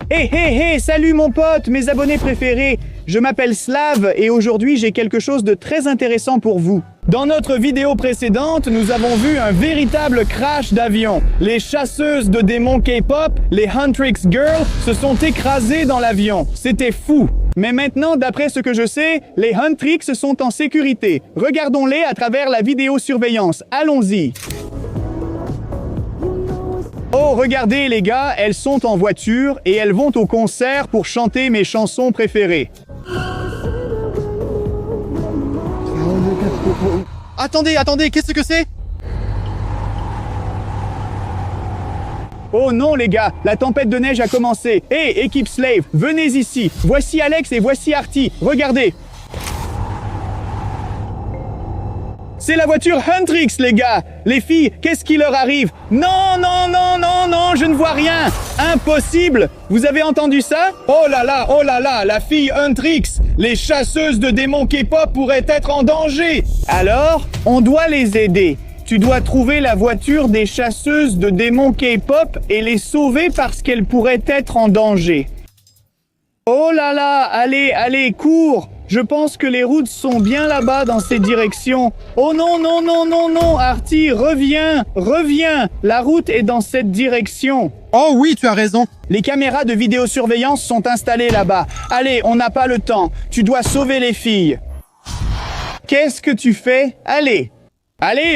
Hé, salut mon pote, mes abonnés préférés. Je m'appelle Slav et aujourd'hui j'ai quelque chose de très intéressant pour vous. Dans notre vidéo précédente, nous avons vu un véritable crash d'avion. Les chasseuses de démons K-pop, les Huntrix Girls, se sont écrasées dans l'avion. C'était fou. Mais maintenant, d'après ce que je sais, les Huntrix sont en sécurité. Regardons-les à travers la vidéosurveillance. Allons-y. Oh, regardez les gars, elles sont en voiture et elles vont au concert pour chanter mes chansons préférées. Attendez, qu'est-ce que c'est? Oh non les gars, la tempête de neige a commencé. Hé, équipe Slave, venez ici. Voici Alex et voici Artie. Regardez. C'est la voiture Huntrix, les gars. Les filles, qu'est-ce qui leur arrive? Non, je ne vois rien. Impossible. Vous avez entendu ça? Oh là là, la fille Huntrix. Les chasseuses de démons K-pop pourraient être en danger. Alors, on doit les aider. Tu dois trouver la voiture des chasseuses de démons K-pop et les sauver parce qu'elles pourraient être en danger. Oh là là, allez, cours! Je pense que les routes sont bien là-bas dans ces directions. Oh non, Artie, reviens! La route est dans cette direction. Oh oui, tu as raison. Les caméras de vidéosurveillance sont installées là-bas. Allez, on n'a pas le temps. Tu dois sauver les filles. Qu'est-ce que tu fais? Allez,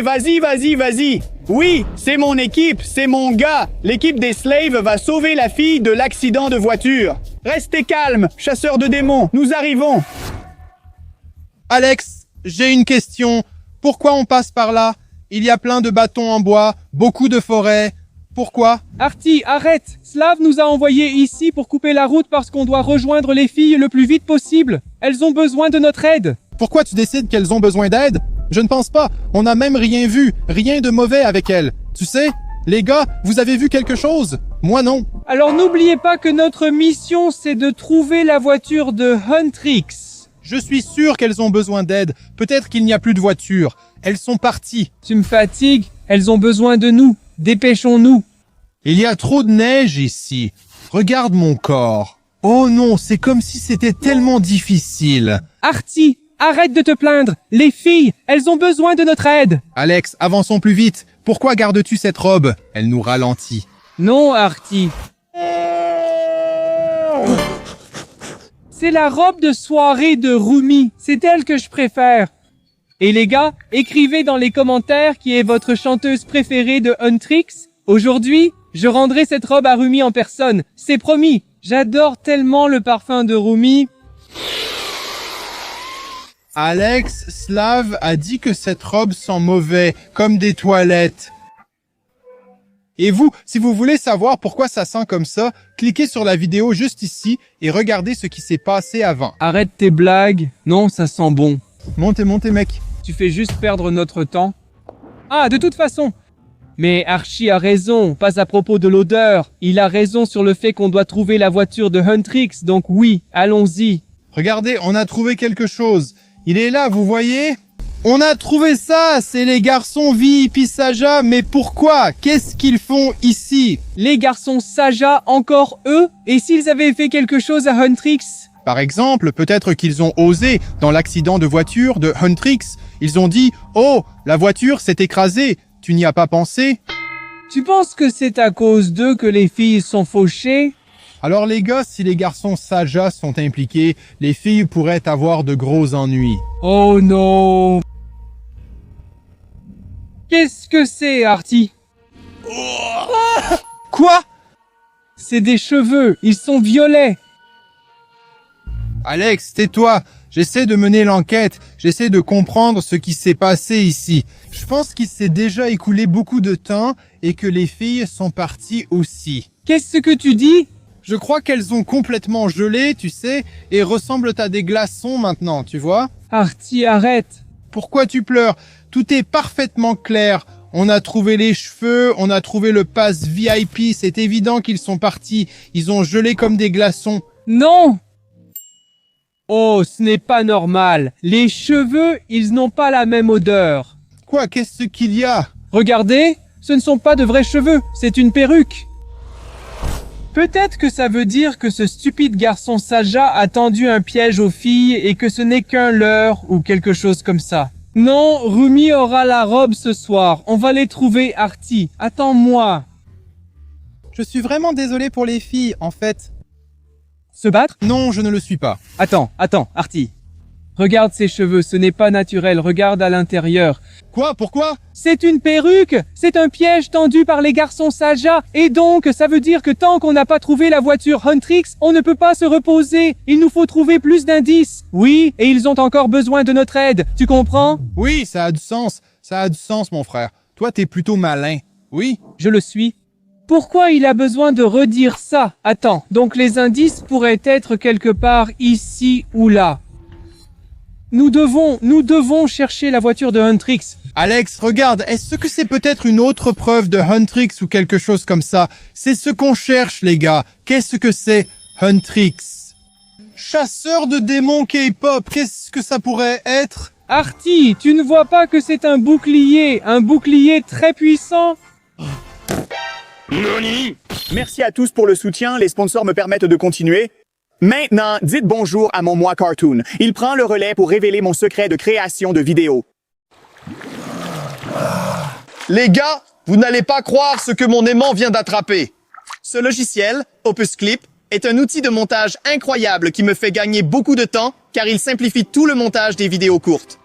vas-y. Oui, c'est mon équipe, c'est mon gars. L'équipe des Slaves va sauver la fille de l'accident de voiture. Restez calme, chasseurs de démons, nous arrivons. Alex, j'ai une question. Pourquoi on passe par là? Il y a plein de bâtons en bois, beaucoup de forêts. Pourquoi? Artie, arrête! Slav nous a envoyés ici pour couper la route parce qu'on doit rejoindre les filles le plus vite possible. Elles ont besoin de notre aide. Pourquoi tu décides qu'elles ont besoin d'aide? Je ne pense pas. On n'a même rien vu. Rien de mauvais avec elles. Tu sais, les gars, vous avez vu quelque chose? Moi non. Alors n'oubliez pas que notre mission, c'est de trouver la voiture de Huntrix. Je suis sûr qu'elles ont besoin d'aide. Peut-être qu'il n'y a plus de voiture. Elles sont parties. Tu me fatigues. Elles ont besoin de nous. Dépêchons-nous. Il y a trop de neige ici. Regarde mon corps. Oh non, c'est comme si c'était tellement difficile. Artie, arrête de te plaindre. Les filles, elles ont besoin de notre aide. Alex, avançons plus vite. Pourquoi gardes-tu cette robe? Elle nous ralentit. Non, Artie. C'est la robe de soirée de Rumi. C'est elle que je préfère. Et les gars, écrivez dans les commentaires qui est votre chanteuse préférée de Huntrix. Aujourd'hui, je rendrai cette robe à Rumi en personne. C'est promis. J'adore tellement le parfum de Rumi. Alex, Slav a dit que cette robe sent mauvais, comme des toilettes. Et vous, si vous voulez savoir pourquoi ça sent comme ça, cliquez sur la vidéo juste ici et regardez ce qui s'est passé avant. Arrête tes blagues. Non, ça sent bon. Montez, mec. Tu fais juste perdre notre temps. Ah, de toute façon. Mais Archie a raison, pas à propos de l'odeur. Il a raison sur le fait qu'on doit trouver la voiture de Huntrix, donc oui, allons-y. Regardez, on a trouvé quelque chose. Il est là, vous voyez? On a trouvé ça, c'est les garçons VIP Saja, mais pourquoi? Qu'est-ce qu'ils font ici? Les garçons Saja, encore eux? Et s'ils avaient fait quelque chose à Huntrix? Par exemple, peut-être qu'ils ont osé, dans l'accident de voiture de Huntrix, ils ont dit « Oh, la voiture s'est écrasée, tu n'y as pas pensé ?» Tu penses que c'est à cause d'eux que les filles sont fauchées? Alors les gars, si les garçons Saja sont impliqués, les filles pourraient avoir de gros ennuis. Oh non! Qu'est-ce que c'est, Artie? Quoi? C'est des cheveux, ils sont violets. Alex, tais-toi. J'essaie de mener l'enquête. J'essaie de comprendre ce qui s'est passé ici. Je pense qu'il s'est déjà écoulé beaucoup de temps et que les filles sont parties aussi. Qu'est-ce que tu dis? Je crois qu'elles ont complètement gelé, tu sais, et ressemblent à des glaçons maintenant, tu vois? Artie, arrête. Pourquoi tu pleures? Tout est parfaitement clair. On a trouvé les cheveux, on a trouvé le pass VIP. C'est évident qu'ils sont partis. Ils ont gelé comme des glaçons. Non! Oh, ce n'est pas normal. Les cheveux, ils n'ont pas la même odeur. Quoi? Qu'est-ce qu'il y a? Regardez, ce ne sont pas de vrais cheveux, c'est une perruque. Peut-être que ça veut dire que ce stupide garçon Saja a tendu un piège aux filles et que ce n'est qu'un leurre ou quelque chose comme ça. Non, Rumi aura la robe ce soir. On va les trouver, Artie. Attends-moi. Je suis vraiment désolé pour les filles, en fait. Se battre? Non, je ne le suis pas. Attends, Artie. Regarde ses cheveux, ce n'est pas naturel. Regarde à l'intérieur. Quoi? Pourquoi? C'est une perruque! C'est un piège tendu par les garçons Saja! Et donc, ça veut dire que tant qu'on n'a pas trouvé la voiture Huntrix, on ne peut pas se reposer! Il nous faut trouver plus d'indices! Oui, et ils ont encore besoin de notre aide, tu comprends? Oui, ça a du sens. Ça a du sens, mon frère. Toi, t'es plutôt malin. Oui? Je le suis. Pourquoi il a besoin de redire ça? Attends, donc les indices pourraient être quelque part ici ou là. Nous devons chercher la voiture de Huntrix. Alex, regarde, est-ce que c'est peut-être une autre preuve de Huntrix ou quelque chose comme ça? C'est ce qu'on cherche, les gars. Qu'est-ce que c'est, Huntrix? Chasseur de démons K-pop, qu'est-ce que ça pourrait être? Artie, tu ne vois pas que c'est un bouclier très puissant? Merci à tous pour le soutien, les sponsors me permettent de continuer. Maintenant, dites bonjour à mon moi cartoon. Il prend le relais pour révéler mon secret de création de vidéos. Les gars, vous n'allez pas croire ce que mon aimant vient d'attraper. Ce logiciel, Opus Clip, est un outil de montage incroyable qui me fait gagner beaucoup de temps car il simplifie tout le montage des vidéos courtes.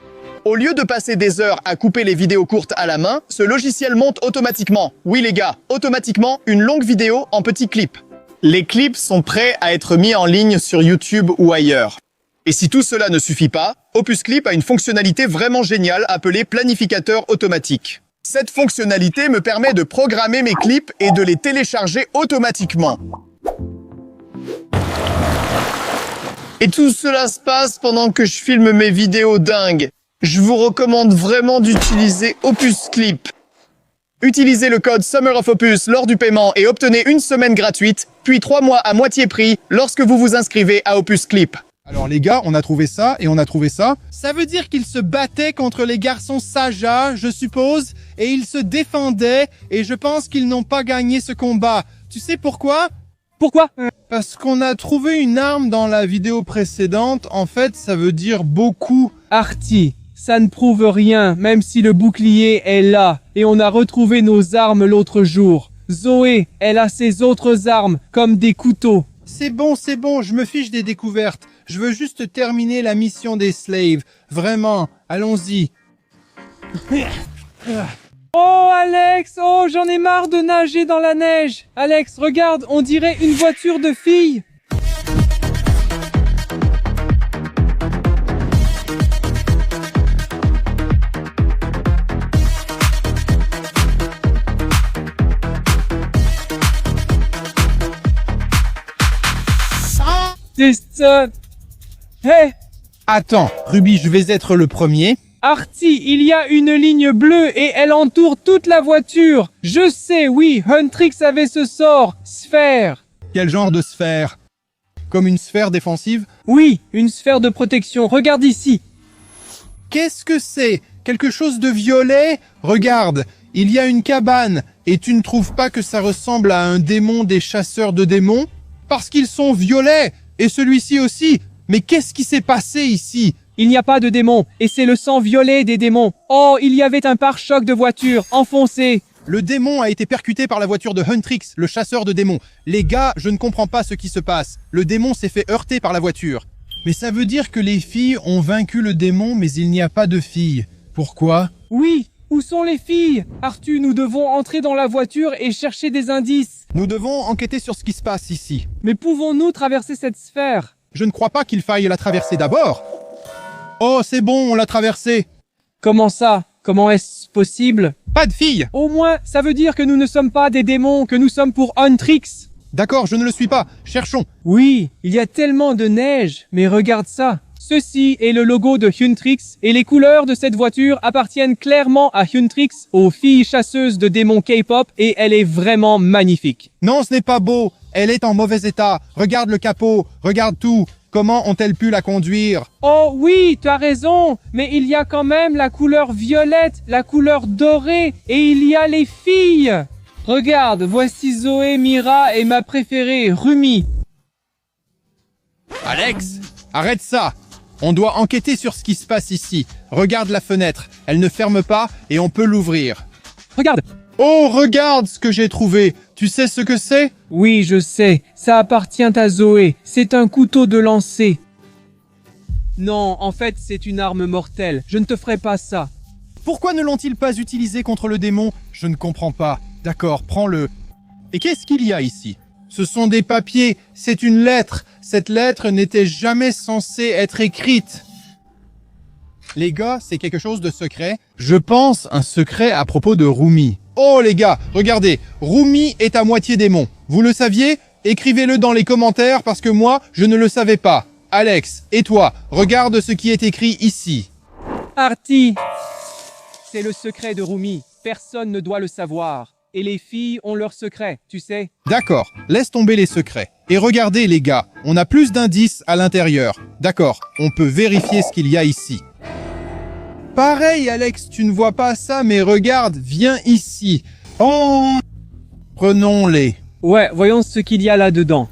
Au lieu de passer des heures à couper les vidéos courtes à la main, ce logiciel monte automatiquement. Oui les gars, automatiquement une longue vidéo en petits clips. Les clips sont prêts à être mis en ligne sur YouTube ou ailleurs. Et si tout cela ne suffit pas, Opus Clip a une fonctionnalité vraiment géniale appelée planificateur automatique. Cette fonctionnalité me permet de programmer mes clips et de les télécharger automatiquement. Et tout cela se passe pendant que je filme mes vidéos dingues. Je vous recommande vraiment d'utiliser Opus Clip. Utilisez le code Summer of Opus lors du paiement et obtenez une semaine gratuite, puis 3 mois à moitié prix lorsque vous vous inscrivez à Opus Clip. Alors les gars, on a trouvé ça et on a trouvé ça. Ça veut dire qu'ils se battaient contre les garçons Saja, je suppose, et ils se défendaient, et je pense qu'ils n'ont pas gagné ce combat. Tu sais pourquoi? Pourquoi? Parce qu'on a trouvé une arme dans la vidéo précédente. En fait, ça veut dire beaucoup. Artie, ça ne prouve rien, même si le bouclier est là, et on a retrouvé nos armes l'autre jour. Zoé, elle a ses autres armes, comme des couteaux. C'est bon, je me fiche des découvertes. Je veux juste terminer la mission des slaves. Vraiment, allons-y. Oh Alex, oh j'en ai marre de nager dans la neige. Alex, regarde, on dirait une voiture de fille. C'est ça. Hey, Attends, Ruby, je vais être le premier. Artie, il y a une ligne bleue et elle entoure toute la voiture. Je sais, oui, Huntrix avait ce sort, sphère. Quel genre de sphère? Comme une sphère défensive? Oui, une sphère de protection, regarde ici. Qu'est-ce que c'est? Quelque chose de violet? Regarde, il y a une cabane. Et tu ne trouves pas que ça ressemble à un démon des chasseurs de démons? Parce qu'ils sont violets. Et celui-ci aussi. Mais qu'est-ce qui s'est passé ici? Il n'y a pas de démon, et c'est le sang violet des démons. Oh, il y avait un pare-choc de voiture, enfoncé. Le démon a été percuté par la voiture de Huntrix, le chasseur de démons. Les gars, je ne comprends pas ce qui se passe. Le démon s'est fait heurter par la voiture. Mais ça veut dire que les filles ont vaincu le démon, mais il n'y a pas de filles. Pourquoi? Oui, où sont les filles? Arthur, nous devons entrer dans la voiture et chercher des indices. Nous devons enquêter sur ce qui se passe ici. Mais pouvons-nous traverser cette sphère? Je ne crois pas qu'il faille la traverser d'abord. Oh, c'est bon, on l'a traversée. Comment ça? Comment est-ce possible? Pas de filles. Au moins, ça veut dire que nous ne sommes pas des démons, que nous sommes pour Huntrix. D'accord, je ne le suis pas. Cherchons. Oui, il y a tellement de neige, mais regarde ça. Ceci est le logo de Huntrix et les couleurs de cette voiture appartiennent clairement à Huntrix, aux filles chasseuses de démons K-pop, et elle est vraiment magnifique. Non, ce n'est pas beau. Elle est en mauvais état. Regarde le capot, regarde tout. Comment ont-elles pu la conduire? Oh oui, tu as raison, mais il y a quand même la couleur violette, la couleur dorée, et il y a les filles. Regarde, voici Zoé, Mira et ma préférée, Rumi. Alex, arrête ça. On doit enquêter sur ce qui se passe ici. Regarde la fenêtre. Elle ne ferme pas et on peut l'ouvrir. Regarde. Oh, regarde ce que j'ai trouvé. Tu sais ce que c'est? Oui, je sais. Ça appartient à Zoé. C'est un couteau de lancer. Non, en fait, c'est une arme mortelle. Je ne te ferai pas ça. Pourquoi ne l'ont-ils pas utilisé contre le démon? Je ne comprends pas. D'accord, prends-le. Et qu'est-ce qu'il y a ici? Ce sont des papiers. C'est une lettre. Cette lettre n'était jamais censée être écrite. Les gars, c'est quelque chose de secret. Je pense un secret à propos de Rumi. Oh les gars, regardez. Rumi est à moitié démon. Vous le saviez? Écrivez-le dans les commentaires parce que moi, je ne le savais pas. Alex, et toi, regarde ce qui est écrit ici. Artie, c'est le secret de Rumi. Personne ne doit le savoir. Et les filles ont leur secret, tu sais. D'accord, laisse tomber les secrets. Et regardez les gars, on a plus d'indices à l'intérieur. D'accord, on peut vérifier ce qu'il y a ici. Pareil Alex, tu ne vois pas ça, mais regarde, viens ici. Oh, prenons-les. Ouais, voyons ce qu'il y a là-dedans.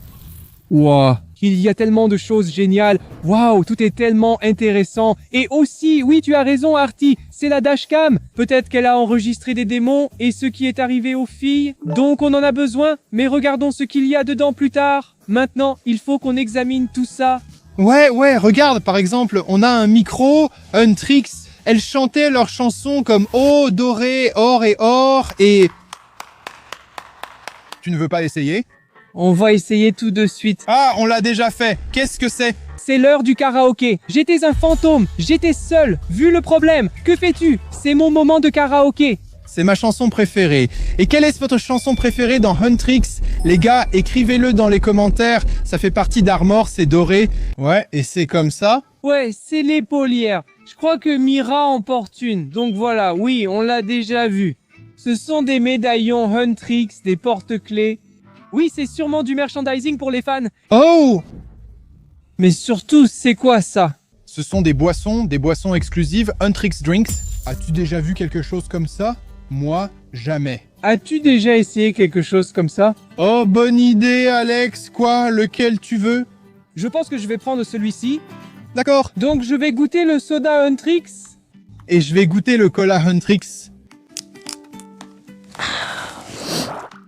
Wow, il y a tellement de choses géniales. Waouh, tout est tellement intéressant. Et aussi, oui, tu as raison, Artie, c'est la dashcam. Peut-être qu'elle a enregistré des démons et ce qui est arrivé aux filles. Donc on en a besoin, mais regardons ce qu'il y a dedans plus tard. Maintenant, il faut qu'on examine tout ça. Ouais, regarde, par exemple, on a un micro, Huntrix. Elles chantaient leurs chansons comme Oh, doré, or et or, et... Tu ne veux pas essayer? On va essayer tout de suite. Ah, on l'a déjà fait. Qu'est-ce que c'est? C'est l'heure du karaoké. J'étais un fantôme. J'étais seul. Vu le problème. Que fais-tu? C'est mon moment de karaoké. C'est ma chanson préférée. Et quelle est votre chanson préférée dans Huntrix? Les gars, écrivez-le dans les commentaires. Ça fait partie d'Armor, c'est doré. Ouais, et c'est comme ça? Ouais, c'est l'épaulière. Je crois que Mira en porte une. Donc voilà, oui, on l'a déjà vu. Ce sont des médaillons Huntrix, des porte-clés. Oui, c'est sûrement du merchandising pour les fans. Oh! Mais surtout, c'est quoi ça? Ce sont des boissons exclusives Huntrix Drinks. As-tu déjà vu quelque chose comme ça? Moi, jamais. As-tu déjà essayé quelque chose comme ça? Oh, bonne idée, Alex. Quoi? Lequel tu veux? Je pense que je vais prendre celui-ci. D'accord. Donc je vais goûter le soda Huntrix. Et je vais goûter le cola Huntrix.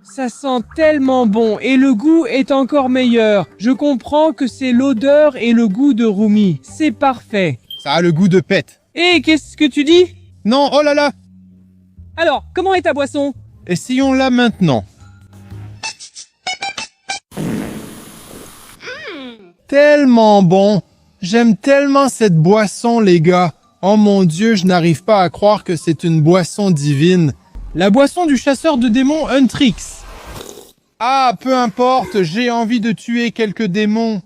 Ça sent tellement bon et le goût est encore meilleur. Je comprends que c'est l'odeur et le goût de Rumi. C'est parfait. Ça a le goût de pète. Et qu'est-ce que tu dis? Non, oh là là! Alors, comment est ta boisson? Essayons-la maintenant. Tellement bon! J'aime tellement cette boisson, les gars. Oh mon Dieu, je n'arrive pas à croire que c'est une boisson divine. La boisson du chasseur de démons Huntrix. Ah, peu importe, j'ai envie de tuer quelques démons.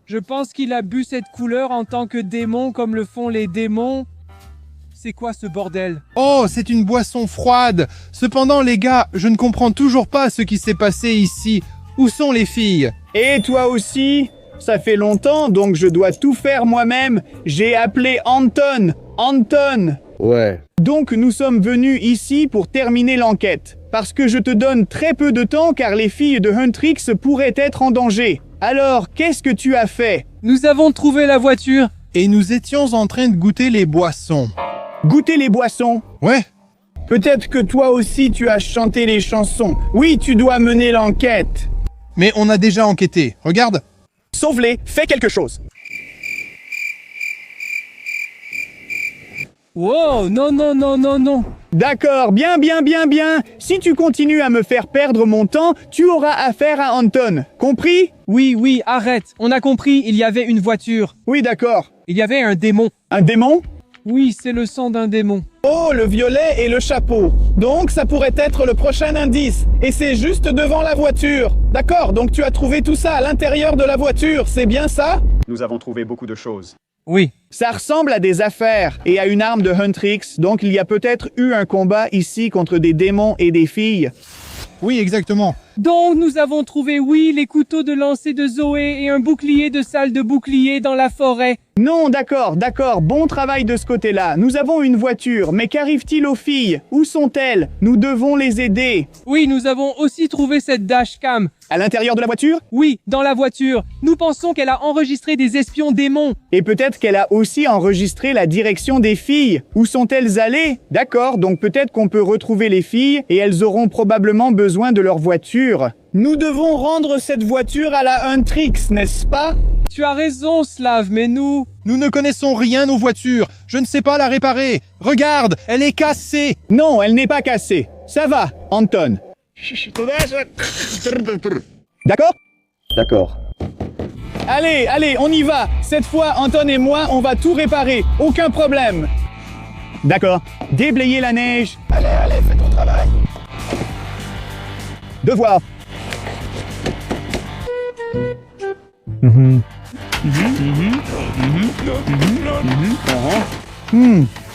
Je pense qu'il a bu cette couleur en tant que démon comme le font les démons. C'est quoi ce bordel? Oh, c'est une boisson froide. Cependant, les gars, je ne comprends toujours pas ce qui s'est passé ici. Où sont les filles? Et toi aussi? Ça fait longtemps, donc je dois tout faire moi-même. J'ai appelé Anton. Anton! Ouais. Donc nous sommes venus ici pour terminer l'enquête. Parce que je te donne très peu de temps car les filles de Huntrix pourraient être en danger. Alors, qu'est-ce que tu as fait? Nous avons trouvé la voiture. Et nous étions en train de goûter les boissons. Goûter les boissons? Ouais. Peut-être que toi aussi tu as chanté les chansons. Oui, tu dois mener l'enquête. Mais on a déjà enquêté. Regarde. Sauve-les, fais quelque chose. Wow, non, non, non, non, non. D'accord, bien. Si tu continues à me faire perdre mon temps, tu auras affaire à Anton. Compris? Oui, arrête. On a compris, il y avait une voiture. Oui, d'accord. Il y avait un démon. Un démon? Oui, c'est le sang d'un démon. Oh, le violet et le chapeau. Donc, ça pourrait être le prochain indice. Et c'est juste devant la voiture. D'accord, donc tu as trouvé tout ça à l'intérieur de la voiture, c'est bien ça? Nous avons trouvé beaucoup de choses. Oui. Ça ressemble à des affaires et à une arme de Huntrix, donc il y a peut-être eu un combat ici contre des démons et des filles. Oui, exactement. Donc nous avons trouvé, oui, les couteaux de lancer de Zoé et un bouclier de salle de bouclier dans la forêt. Non, d'accord, bon travail de ce côté-là. Nous avons une voiture, mais qu'arrive-t-il aux filles? Où sont-elles? Nous devons les aider. Oui, nous avons aussi trouvé cette dashcam. À l'intérieur de la voiture? Oui, dans la voiture. Nous pensons qu'elle a enregistré des espions démons. Et peut-être qu'elle a aussi enregistré la direction des filles. Où sont-elles allées? D'accord, donc peut-être qu'on peut retrouver les filles et elles auront probablement besoin de leur voiture. Nous devons rendre cette voiture à la Huntrix, n'est-ce pas? Tu as raison, Slav, mais nous Nous ne connaissons rien aux voitures. Je ne sais pas la réparer. Regarde, elle est cassée. Non, elle n'est pas cassée. Ça va, Anton. D'accord? D'accord. Allez, on y va. Cette fois, Anton et moi, on va tout réparer. Aucun problème. D'accord. Déblayer la neige. Allez, fais ton travail. Devoir.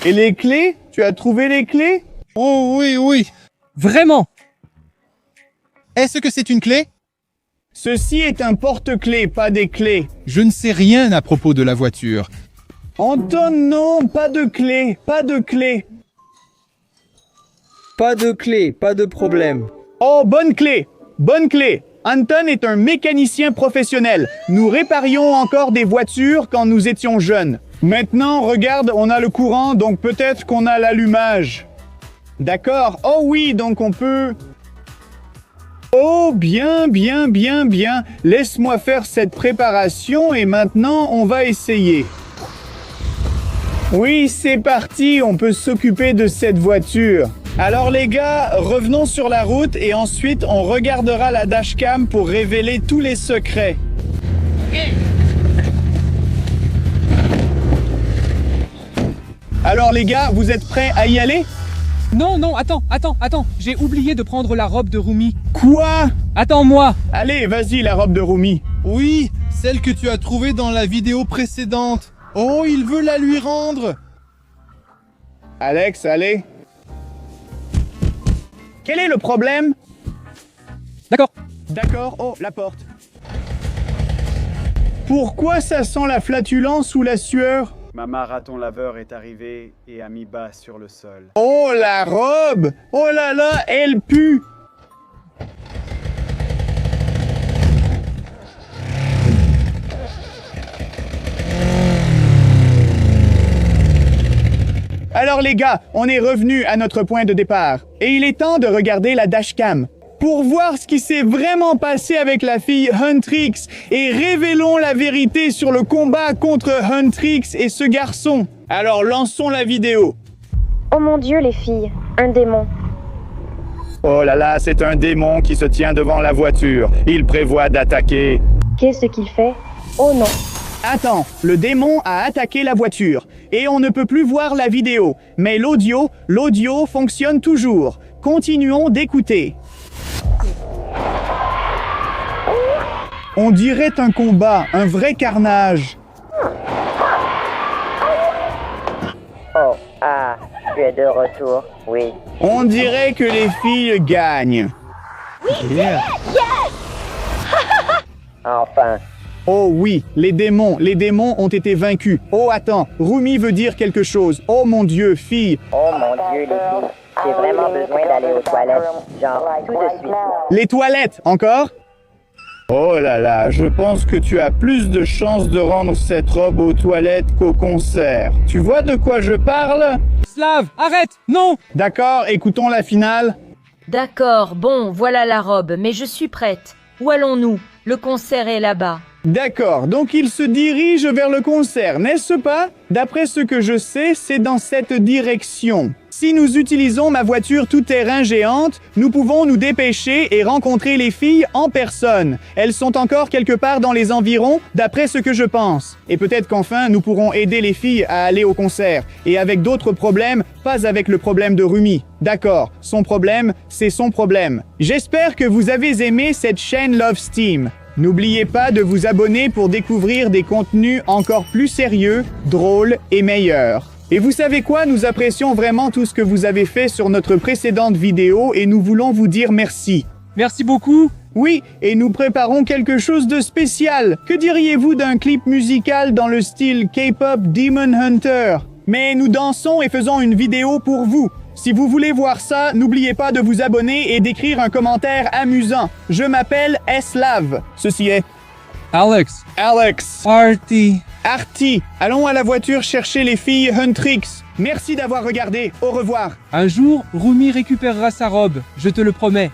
Et les clés? Tu as trouvé les clés? Oh oui. Vraiment. Est-ce que c'est une clé? Ceci est un porte-clés, pas des clés. Je ne sais rien à propos de la voiture. Anton, non, pas de clés, pas de clés. Pas de clé, pas de problème. Oh, bonne clé. Anton est un mécanicien professionnel. Nous réparions encore des voitures quand nous étions jeunes. Maintenant, regarde, on a le courant, donc peut-être qu'on a l'allumage. D'accord. Oh oui, donc on peut... Oh, bien. Laisse-moi faire cette préparation et maintenant, on va essayer. Oui, c'est parti, on peut s'occuper de cette voiture. Alors les gars, revenons sur la route et ensuite on regardera la dashcam pour révéler tous les secrets. Alors les gars, vous êtes prêts à y aller? Non, attends. J'ai oublié de prendre la robe de Rumi. Quoi? Attends-moi. Allez, vas-y, la robe de Rumi. Oui, celle que tu as trouvée dans la vidéo précédente. Oh, il veut la lui rendre. Alex, allez. Quel est le problème? D'accord, oh, la porte. Pourquoi ça sent la flatulence ou la sueur? Ma marathon laveur est arrivée et a mis bas sur le sol. Oh, la robe! Oh là là, elle pue! Alors les gars, on est revenu à notre point de départ. Et il est temps de regarder la dashcam. Pour voir ce qui s'est vraiment passé avec la fille Huntrix. Et révélons la vérité sur le combat contre Huntrix et ce garçon. Alors lançons la vidéo. Oh mon Dieu, les filles, un démon. Oh là là, c'est un démon qui se tient devant la voiture. Il prévoit d'attaquer. Qu'est-ce qu'il fait? Oh non. Attends, le démon a attaqué la voiture. Et on ne peut plus voir la vidéo. Mais l'audio fonctionne toujours. Continuons d'écouter. On dirait un combat, un vrai carnage. Oh, tu es de retour, oui. On dirait que les filles gagnent. Enfin. Oh oui, les démons ont été vaincus. Oh attends, Rumi veut dire quelque chose. Oh mon Dieu, fille. Oh mon Dieu, les filles. J'ai vraiment besoin d'aller aux toilettes. Genre, tout de suite. Les toilettes, encore? Oh là là, je pense que tu as plus de chances de rendre cette robe aux toilettes qu'au concert. Tu vois de quoi je parle? Slav, arrête! Non! D'accord, écoutons la finale. D'accord, bon, voilà la robe, mais je suis prête. Où allons-nous? Le concert est là-bas. D'accord, donc il se dirige vers le concert, n'est-ce pas? D'après ce que je sais, c'est dans cette direction. Si nous utilisons ma voiture tout-terrain géante, nous pouvons nous dépêcher et rencontrer les filles en personne. Elles sont encore quelque part dans les environs, d'après ce que je pense. Et peut-être qu'enfin, nous pourrons aider les filles à aller au concert. Et avec d'autres problèmes, pas avec le problème de Rumi. D'accord, son problème, c'est son problème. J'espère que vous avez aimé cette chaîne Love Steam. N'oubliez pas de vous abonner pour découvrir des contenus encore plus sérieux, drôles et meilleurs. Et vous savez quoi? Nous apprécions vraiment tout ce que vous avez fait sur notre précédente vidéo et nous voulons vous dire merci. Merci beaucoup. Oui, et nous préparons quelque chose de spécial. Que diriez-vous d'un clip musical dans le style K-pop Demon Hunter? Mais nous dansons et faisons une vidéo pour vous. Si vous voulez voir ça, n'oubliez pas de vous abonner et d'écrire un commentaire amusant. Je m'appelle Slav. Ceci est Alex. Artie. Artie. Allons à la voiture chercher les filles Huntrix. Merci d'avoir regardé. Au revoir. Un jour, Rumi récupérera sa robe, je te le promets.